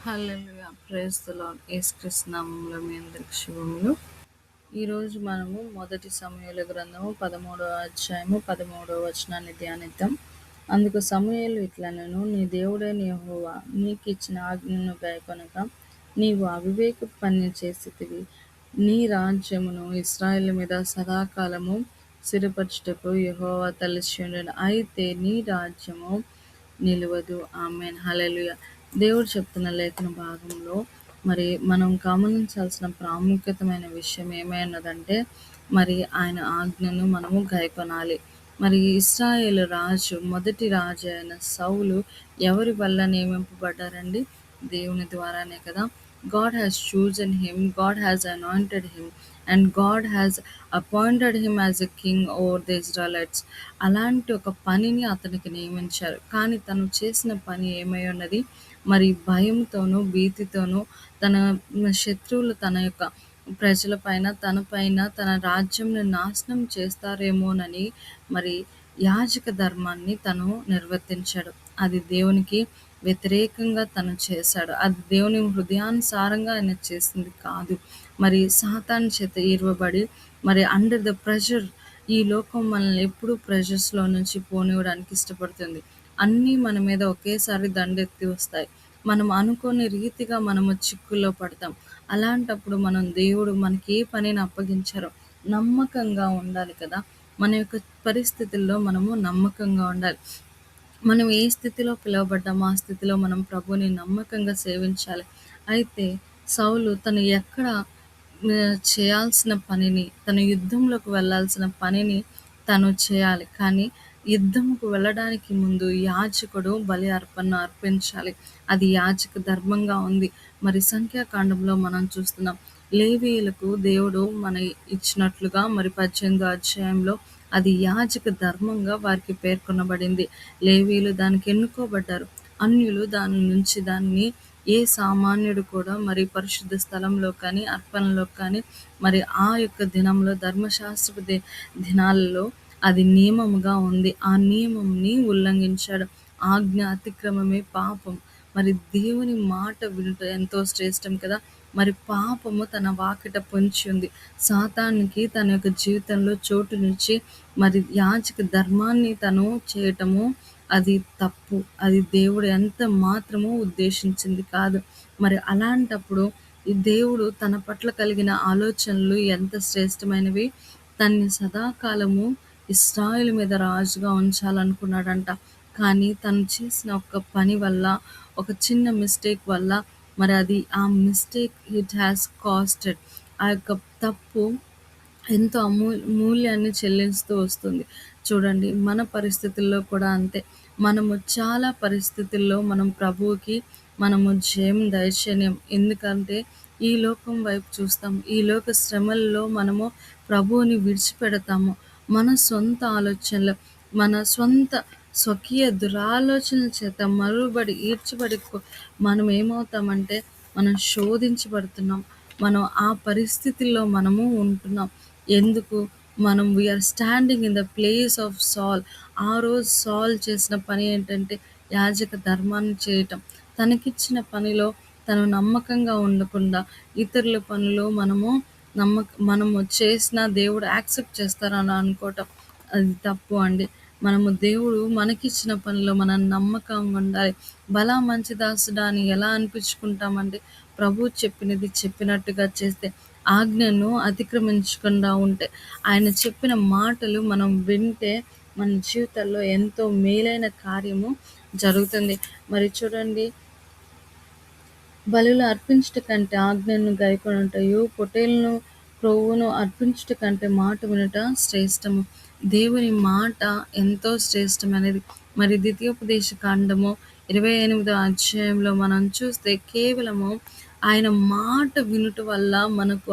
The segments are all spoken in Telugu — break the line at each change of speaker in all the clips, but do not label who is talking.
హల్లెలూయా! Praise the lord. యేసుక్రీస్తు నామములో మీ అందరికి శుభములు. ఈరోజు మనము మొదటి సమూయేలు గ్రంథము 13వ అధ్యాయము 13వ వచనాన్ని ధ్యానిద్దాం. అందుకు సమూయేలు ఇట్లనెను, నీ దేవుడైన యెహోవా నీకిచ్చిన ఆజ్ఞను గైకొనక నీవు అవివేకపు పని చేసితివి. నీ రాజ్యమును ఇశ్రాయేలు మీద సదాకాలము స్థిరపరచుటకు యెహోవా తలచియుండెను. అయితే నీ రాజ్యము నిలవదు. ఆమేన్. హల్లెలూయా! దేవుడు చెప్తున్న లేఖన భాగంలో మరి మనం గమనించాల్సిన ప్రాముఖ్యతమైన విషయం ఏమైనదంటే మరి ఆయన ఆజ్ఞను మనము గైకొనాలి. మరి ఇశ్రాయేలు రాజు మొదటి రాజు అయిన సౌలు ఎవరి వల్ల నియమింపబడ్డారండి? దేవుని ద్వారానే కదా. God has chosen him, God has anointed him, and God has appointed him as a king over the Israelites. అలాంటి ఒక పనిని అతనికి నియమించారు. కానీ తను చేసిన పని ఏమై ఉన్నది? మరి భయంతోనూ, భీతితోనూ తన శత్రువులు తన యొక్క ప్రజల పైన, తన పైన, తన రాజ్యంని నాశనం చేస్తారేమోనని మరి యాజక ధర్మాన్ని తను నిర్వర్తించాడు. అది దేవునికి వ్యతిరేకంగా తను చేశాడు. అది దేవుని హృదయానుసారంగా ఆయన చేసింది కాదు. మరి సాతాను చేత ఈర్వబడి మరి అండర్ ద ప్రెషర్, ఈ లోకం మనల్ని ఎప్పుడూ ప్రెషర్స్‌లో నుంచి పోనివ్వడానికి ఇష్టపడుతుంది. అన్నీ మన మీద ఒకేసారి దండెత్తి వస్తాయి. మనం అనుకోని రీతిగా మనము చిక్కుల్లో పడతాం. అలాంటప్పుడు దేవుడు మనకి ఏ పనిని అప్పగించారో నమ్మకంగా ఉండాలి కదా. మన యొక్క పరిస్థితుల్లో మనము నమ్మకంగా ఉండాలి. మనం ఏ స్థితిలో పిలువబడ్డామో ఆ స్థితిలో మనం ప్రభువుని నమ్మకంగా సేవించాలి. అయితే సౌలు తను ఎక్కడ చేయాల్సిన పనిని, తను యుద్ధంలోకి వెళ్ళాల్సిన పనిని తను చేయాలి. కానీ యుద్ధంకు వెళ్ళడానికి ముందు యాజకుడు బలి అర్పణను అర్పించాలి. అది యాజక ధర్మంగా ఉంది. మరి సంఖ్యాకాండంలో మనం చూస్తున్నాం. లేవీయులకు దేవుడు ఇచ్చినట్లుగా మరి 18వ అధ్యాయంలో అది యాజక ధర్మంగా వారికి పేర్కొనబడింది. లేవీయులు దానికి ఎన్నుకోబడ్డారు. అన్యులు దాన్ని ఏ సామాన్యుడు కూడా మరి పరిశుద్ధ స్థలంలో కానీ, అర్పణలో కానీ మరి ఆ యొక్క దినంలో ధర్మశాస్త్రపు దినాలలో అది నియమముగా ఉంది. ఆ నియమంని ఉల్లంఘించాడు. ఆజ్ఞ అతిక్రమమే పాపం. మరి దేవుని మాట వినుట ఎంతో శ్రేష్టం కదా. మరి పాపము తన వాకిట పొంచి ఉంది. సాతానుకి తన యొక్క జీవితంలో చోటునిచ్చి మరి యాజక ధర్మాన్ని తను చేయటము అది తప్పు. అది దేవుడు ఎంత మాత్రమూ ఉద్దేశించింది కాదు. మరి అలాంటప్పుడు ఈ దేవుడు తన పట్ల కలిగిన ఆలోచనలు ఎంత శ్రేష్టమైనవి. తన్ని సదాకాలము ఇశ్రాయేలు మీద రాజుగా ఉంచాలనుకున్నాడంట. కానీ తను చేసిన ఒక పని వల్ల, ఒక చిన్న మిస్టేక్ వల్ల మరి అది ఆ మిస్టేక్ ఇట్ హ్యాస్ కాస్టెడ్. ఆ యొక్క తప్పు ఎంతో మూల్యాన్ని చెల్లిస్తూ వస్తుంది. చూడండి, మన పరిస్థితుల్లో కూడా అంతే. మనము చాలా పరిస్థితుల్లో మనం ప్రభువుకి మనము జయం దయచేయలేం. ఎందుకంటే ఈ లోకం వైపు చూస్తాం. ఈ లోక శ్రమల్లో మనము ప్రభువుని విడిచిపెడతాము. మన సొంత ఆలోచనలు, మన సొంత స్వకీయ దురాలోచనల చేత మరుబడి ఈడ్చబడి మనం ఏమవుతామంటే మనం శోధించబడుతున్నాం. మనం ఆ పరిస్థితుల్లో మనము ఉంటున్నాం. ఎందుకు? మనం we are standing in the place of salt. ఆ రోజు సాల్ చేసిన పని ఏంటంటే యాజక ధర్మాన్ని చేయటం. తనకిచ్చిన పనిలో తను నమ్మకంగా ఉండకుండా ఇతరుల పనులు మనము చేసిన దేవుడు యాక్సెప్ట్ చేస్తారని అనుకోవటం అది తప్పు అండి. దేవుడు మనకిచ్చిన పనిలో మనం నమ్మకంగా ఉండాలి. బలా మంచి దాసుడా అని ఎలా అనిపించుకుంటామండి? ప్రభువు చెప్పినది చెప్పినట్టుగా చేస్తే, ఆజ్ఞను అతిక్రమించకుండా ఉంటే, ఆయన చెప్పిన మాటలు మనం వింటే మన జీవితాల్లో ఎంతో మేలైన కార్యము జరుగుతుంది. మరి చూడండి, బలులు అర్పించుట కంటే ఆజ్ఞను గైకొనుటయు, పొట్టేలును క్రొవ్వును అర్పించుట కంటే మాట వినుట శ్రేష్టము. దేవుని మాట ఎంతో శ్రేష్టమైనది. మరి ద్వితీయోపదేశ కాండము 28వ అధ్యాయంలో మనం చూస్తే కేవలము ఆయన మాట వినుట వల్ల మనకు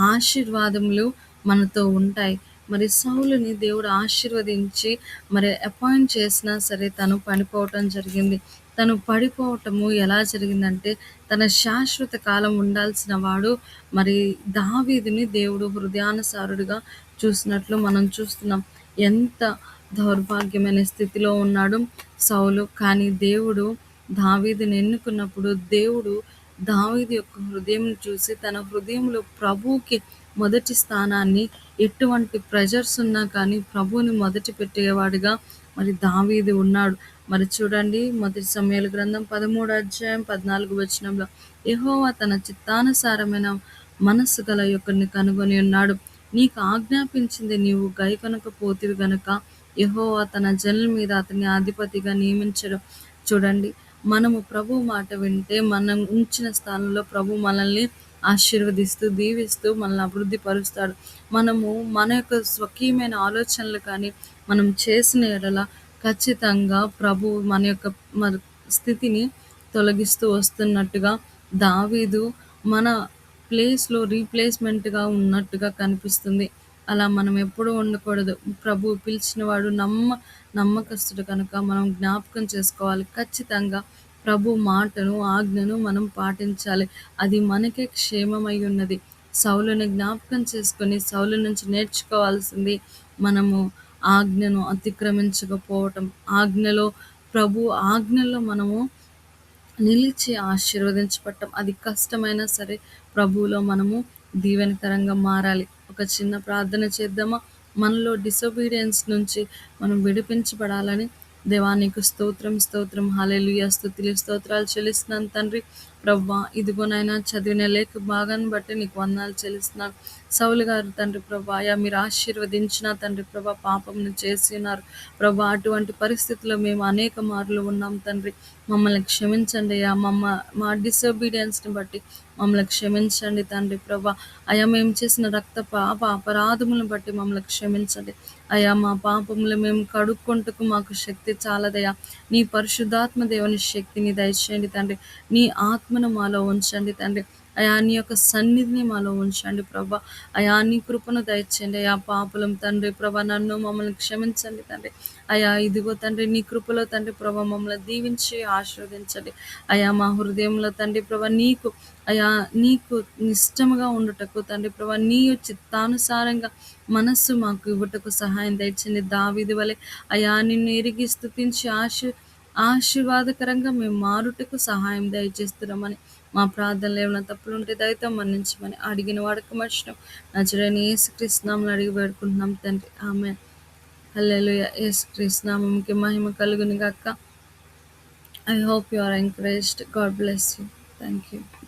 ఆశీర్వాదములు మనతో ఉంటాయి. మరి సౌలుని దేవుడు ఆశీర్వదించి మరి అపాయింట్ చేసినా సరే తను పడిపోవటం జరిగింది. తను పడిపోవటము ఎలా జరిగిందంటే, తన శాశ్వత కాలం ఉండాల్సిన వాడు మరి దావీదుని దేవుడు హృదయానుసారుడిగా చూసినట్లు మనం చూస్తున్నాం. ఎంత దౌర్భాగ్యమైన స్థితిలో ఉన్నాడు సౌలు. కానీ దేవుడు దావీదుని ఎన్నుకున్నప్పుడు దేవుడు దావీదు యొక్క హృదయం చూసి తన హృదయంలో ప్రభువుకి మొదటి స్థానాన్ని, ఎటువంటి ప్రెషర్స్ ఉన్నా కానీ ప్రభువుని మొదటి పెట్టేవాడిగా మరి దావీదు ఉన్నాడు. మరి చూడండి, మొదటి సమూయేలు గ్రంథం 13వ అధ్యాయం 14వ వచనంలో, యెహోవా తన చిత్తానుసారమైన మనస్సు గల యొక్కడిని కనుగొని ఉన్నాడు. నీకు ఆజ్ఞాపించింది నీవు గైకొనకపోతివి గనుక యెహోవా తన జనుల మీద అతన్ని అధిపతిగా నియమించడు. చూడండి, మనము ప్రభు మాట వింటే మనం ఉంచిన స్థానంలో ప్రభు మనల్ని ఆశీర్వదిస్తూ, దీవిస్తూ మనల్ని అభివృద్ధి పరుస్తాడు. మనము మన యొక్క స్వకీయమైన ఆలోచనలు కానీ మనం చేసిన యెడల ఖచ్చితంగా ప్రభువు మన యొక్క స్థితిని తొలగిస్తూ వస్తున్నట్టుగా దావీదు మన ప్లేస్‌లో రీప్లేస్‌మెంట్‌గా ఉన్నట్టుగా కనిపిస్తుంది. అలా మనం ఎప్పుడూ ఉండకూడదు. ప్రభువు పిలిచినవాడు నమ్మకస్తుడు కనుక మనం జ్ఞాపకం చేసుకోవాలి. ఖచ్చితంగా ప్రభు మాటను, ఆజ్ఞను మనం పాటించాలి. అది మనకే క్షేమమై ఉన్నది. సౌలుని జ్ఞాపకం చేసుకొని సౌలు నుంచి నేర్చుకోవాల్సింది మనము ఆజ్ఞను అతిక్రమించకపోవటం. ప్రభు ఆజ్ఞలో మనము నిలిచి ఆశీర్వదించబడటం. అది కష్టమైనా సరే ప్రభువులో మనము దీవెనకరంగా మారాలి. ఒక చిన్న ప్రార్థన చేద్దామా? మనలో డిసొబీడియన్స్ నుంచి మనం విడిపించబడాలని, దేవా నీకు స్తోత్రం, స్తోత్రం, హల్లెలూయా, స్తుతులు, స్తోత్రాలు చెల్లిస్తున్నాను తండ్రి. ప్రభువా, ఇదిగో నాయనా చదివిన లేఖ భాగాన్ని బట్టి నీకు వందనాలు చెల్లిస్తున్నాను. సౌలు గారు తండ్రి ప్రభా, అయా మీరు ఆశీర్వదించిన తండ్రి ప్రభా పాపమును చేసి ఉన్నారు ప్రభా. అటువంటి పరిస్థితుల్లో మేము అనేక మార్లు ఉన్నాం తండ్రి. మమ్మల్ని క్షమించండి అయ్యా. మా డిసొబీడియన్స్‌ని బట్టి మమ్మల్ని క్షమించండి తండ్రి ప్రభా. అయా మేము చేసిన రక్త పాప అపరాధములను బట్టి మమ్మల్ని క్షమించండి అయా. మా పాపములు మేము కడుక్కొంటకు మాకు శక్తి చాలదయ్యా. నీ పరిశుద్ధాత్మ దేవుని శక్తిని దయచేయండి తండ్రి. నీ ఆత్మను మాలో ఉంచండి తండ్రి. అయా నీ యొక్క సన్నిధిని మాలో ఉంచండి ప్రభా. అయా నీ కృపను దయచేయండి అయా. పాపులం తండ్రి ప్రభా, నన్ను మమ్మల్ని క్షమించండి తండ్రి. అయా ఇదిగో తండ్రి, నీ కృపలో తండ్రి ప్రభా మమ్మల్ని దీవించి ఆశీర్వదించండి అయా. మా హృదయంలో తండ్రి ప్రభా నీకు ఇష్టముగా ఉండుటకు తండ్రి ప్రభా, నీ చిత్తానుసారంగా మనస్సు మాకు ఇవ్వటకు సహాయం దయచండి. దావీదు వలె అయా నిన్ను ఎరిగి స్తుతించి ఆశీర్వాదకరంగా మేము మారుటకు సహాయం దయచేస్తున్నామని, మా ప్రార్థనలు ఏమైనా తప్పులుంటే దయతో మన్నించమని అడిగిన వాడికి మర్చినాం. నజరేయుడైన యేసుక్రీస్తు నామములో అడిగి వేడుకుంటున్నాం తండ్రి, ఆమేన్. హల్లెలూయా. యేసుక్రీస్తు నామముకి మహిమ కలుగును గాక. I hope you are encouraged. God bless you. Thank you.